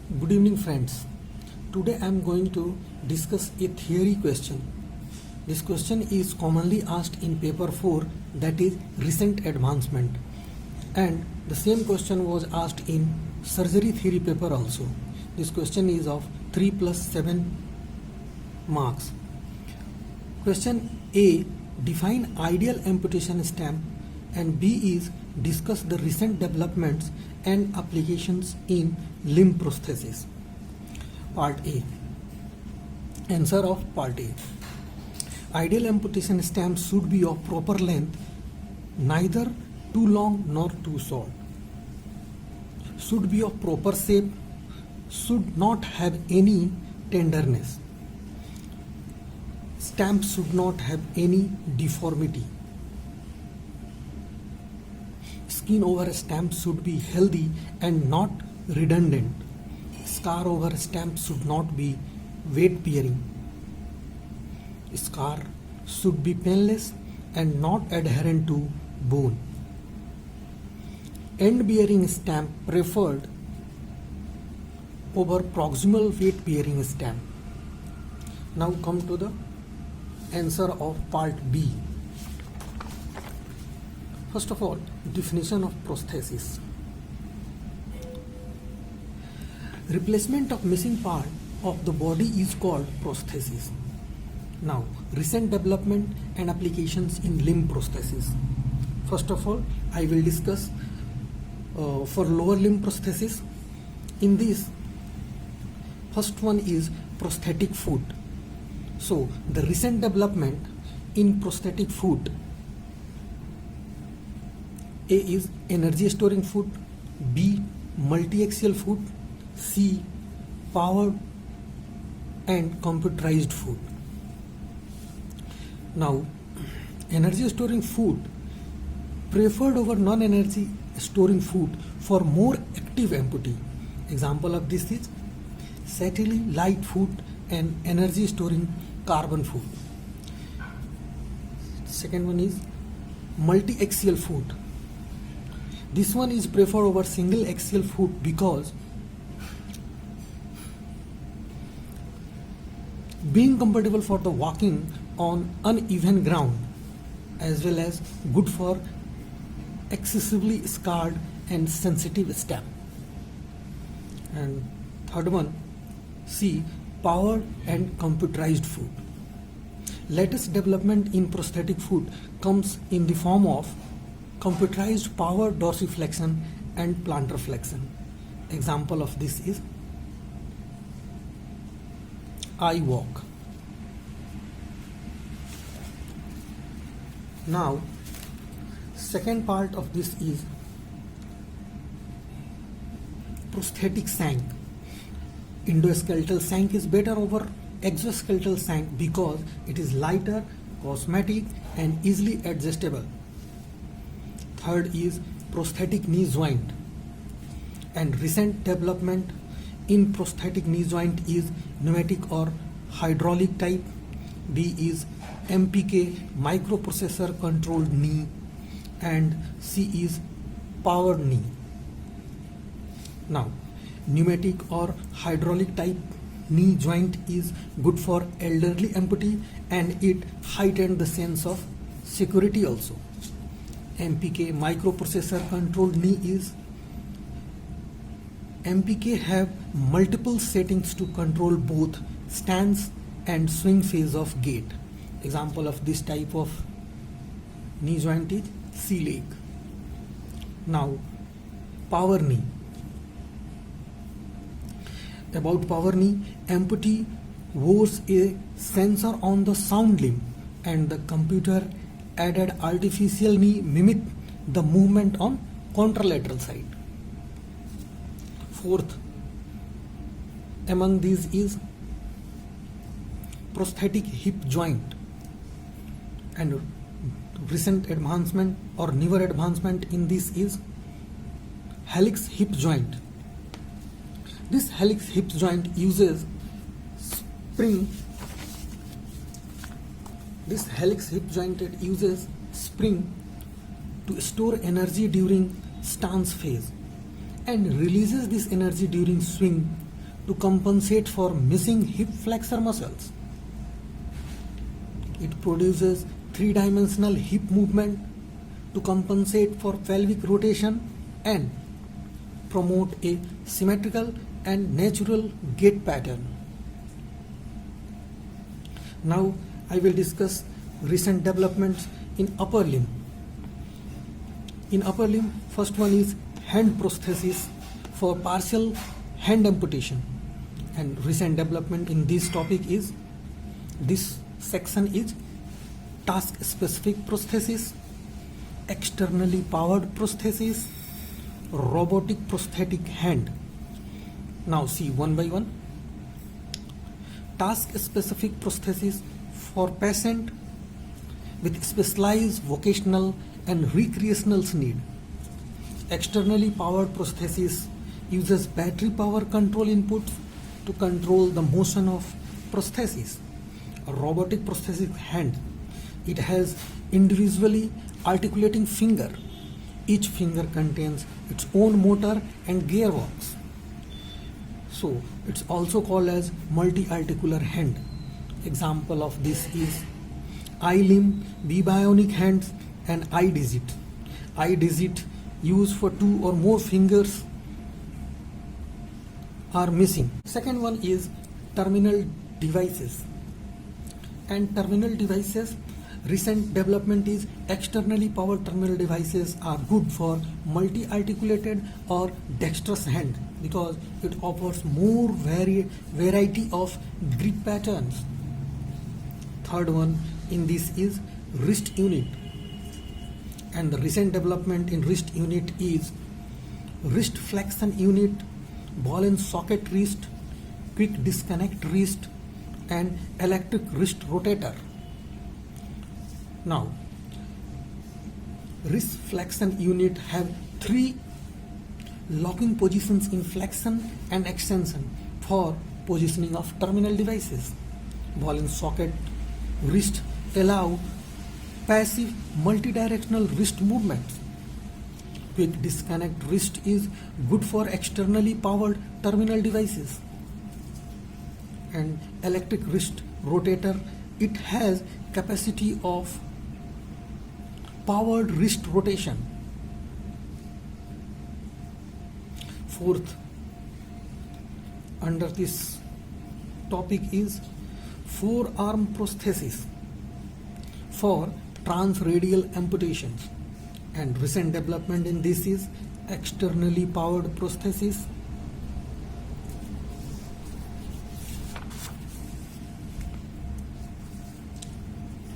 Good evening, friends. Today I am going to discuss a theory question. This question is commonly asked in paper 4, that is recent advancement, and the same question was asked in surgery theory paper also. This question is of 3 plus 7 marks. Question A, define ideal amputation stem, and B is discuss the recent developments and applications in limb prosthesis. Part A. Answer of Part A. Ideal amputation stem should be of proper length, neither too long nor too short. Should be of proper shape, should not have any tenderness. Stem should not have any deformity. Skin over stem should be healthy and not redundant. Scar over stem should not be weight bearing. Scar should be painless and not adherent to bone. End bearing stem preferred over proximal weight bearing stem. Now come to the answer of part B. First of all, definition of prosthesis. Replacement of missing part of the body is called prosthesis. Now, recent development and applications in limb prosthesis. First of all, I will discuss for lower limb prosthesis. In this, first one is prosthetic foot. So, the recent development in prosthetic foot, A is energy storing foot, B multi-axial foot, C powered and computerized foot. Now, energy storing foot preferred over non-energy storing foot for more active amputee. Example of this is satellite light foot and energy storing carbon foot. Second one is multi-axial foot. This one is preferred over single axial foot because being compatible for the walking on uneven ground, as well as good for excessively scarred and sensitive stem. And third one, C, powered and computerized foot. Latest development in prosthetic foot comes in the form of computerized powered dorsiflexion and plantar flexion. Example of this is iWalk. Now, second part of this is prosthetic shank. Endoskeletal shank is better over exoskeletal shank because it is lighter, cosmetic and easily adjustable. Third is prosthetic knee joint, and recent development in prosthetic knee joint is pneumatic or hydraulic type. B is MPK microprocessor controlled knee, and C is powered knee. Now, pneumatic or hydraulic type knee joint is good for elderly amputee and it heightened the sense of security also. MPK microprocessor controlled knee is MPK have multiple settings to control both stance and swing phase of gait. Example of this type of knee joint is C-leg. Now, power knee. About power knee, amputee wears a sensor on the sound limb and the computer added artificial knee mimic the movement on contralateral side. Fourth among these is prosthetic hip joint, and recent advancement or newer advancement in this is helix hip joint. This helix hip joint uses spring. This helix hip joint uses spring to store energy during stance phase and releases this energy during swing to compensate for missing hip flexor muscles. It produces three-dimensional hip movement to compensate for pelvic rotation and promote a symmetrical and natural gait pattern. Now I will discuss recent developments in upper limb. In upper limb, first one is hand prosthesis for partial hand amputation. And recent development in this topic is, this section is task specific prosthesis, externally powered prosthesis, robotic prosthetic hand. Now see one by one. Task specific prosthesis for patient with specialized vocational and recreational need. Externally powered prosthesis uses battery power control inputs to control the motion of prosthesis. A robotic prosthetic hand, it has individually articulating finger. Each finger contains its own motor and gearbox. So it's also called as multi-articular hand. Example of this is iLimb, bionic hands, and iDigit. iDigit used for 2 or more fingers are missing. Second one is terminal devices. And terminal devices, recent development is externally powered terminal devices are good for multi-articulated or dexterous hand because it offers more variety of grip patterns. Third one in this is wrist unit. And the recent development in wrist unit is wrist flexion unit, ball and socket wrist, quick disconnect wrist, and electric wrist rotator. Now, wrist flexion unit have 3 locking positions in flexion and extension for positioning of terminal devices. Ball and socket wrist allow passive multidirectional wrist movements. Quick disconnect wrist is good for externally powered terminal devices. And electric wrist rotator, it has capacity of powered wrist rotation. Fourth, under this topic is forearm prosthesis for transradial amputations. And recent development in this is externally powered prosthesis,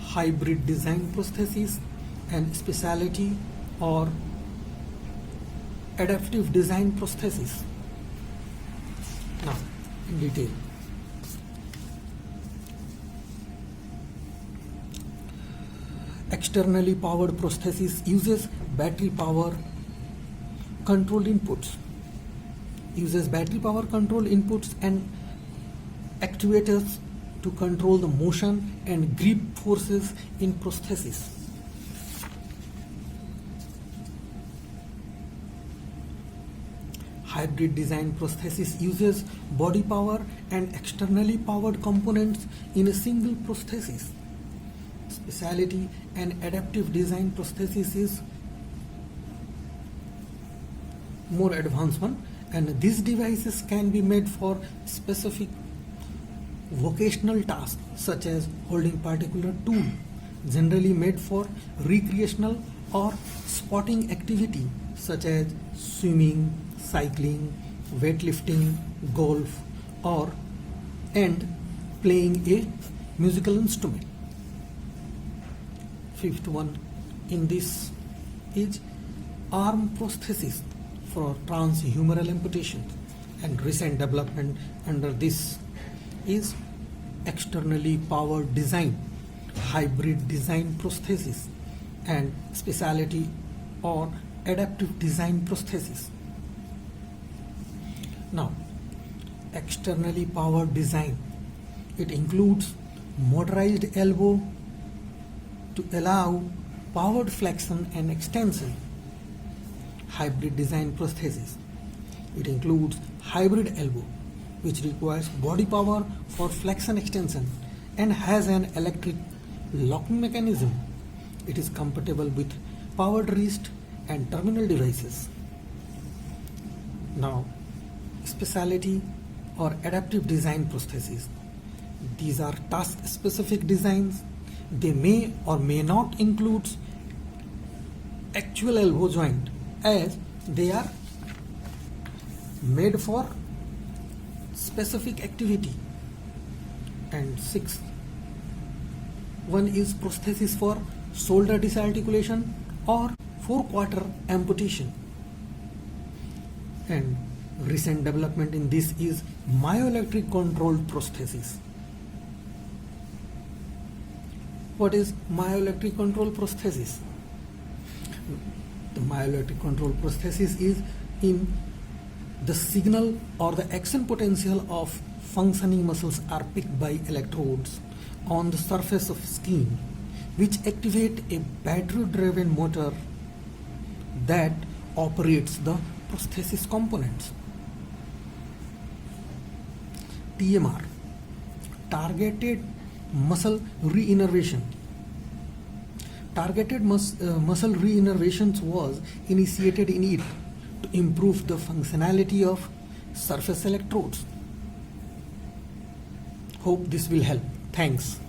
hybrid design prosthesis, and specialty or adaptive design prosthesis. Now, in detail. Externally powered prosthesis uses battery power control inputs. And actuators to control the motion and grip forces in prosthesis. Hybrid design prosthesis uses body power and externally powered components in a single prosthesis. Specialty and adaptive design prosthesis is more advanced one, and these devices can be made for specific vocational tasks such as holding particular tool, generally made for recreational or sporting activity such as swimming, cycling, weightlifting, golf, and playing a musical instrument. Fifth one in this is arm prosthesis for transhumeral amputation. And recent development under this is externally powered design, hybrid design prosthesis, and specialty or adaptive design prosthesis. Now, externally powered design, it includes motorized elbow to allow powered flexion and extension. Hybrid design prosthesis, it includes hybrid elbow which requires body power for flexion extension and has an electric locking mechanism. It is compatible with powered wrist and terminal devices. Now, specialty or adaptive design prostheses. These are task-specific designs. They may or may not include actual elbow joint, as they are made for specific activity. And sixth one is prosthesis for shoulder disarticulation or four-quarter amputation. And recent development in this is myoelectric controlled prosthesis. What is myoelectric control prosthesis? The myoelectric control prosthesis is in the signal or the action potential of functioning muscles are picked by electrodes on the surface of skin, which activate a battery-driven motor that operates the prosthesis components. TMR, targeted muscle reinnervation. Targeted muscle reinnervations was initiated in it to improve the functionality of surface electrodes. Hope this will help. Thanks.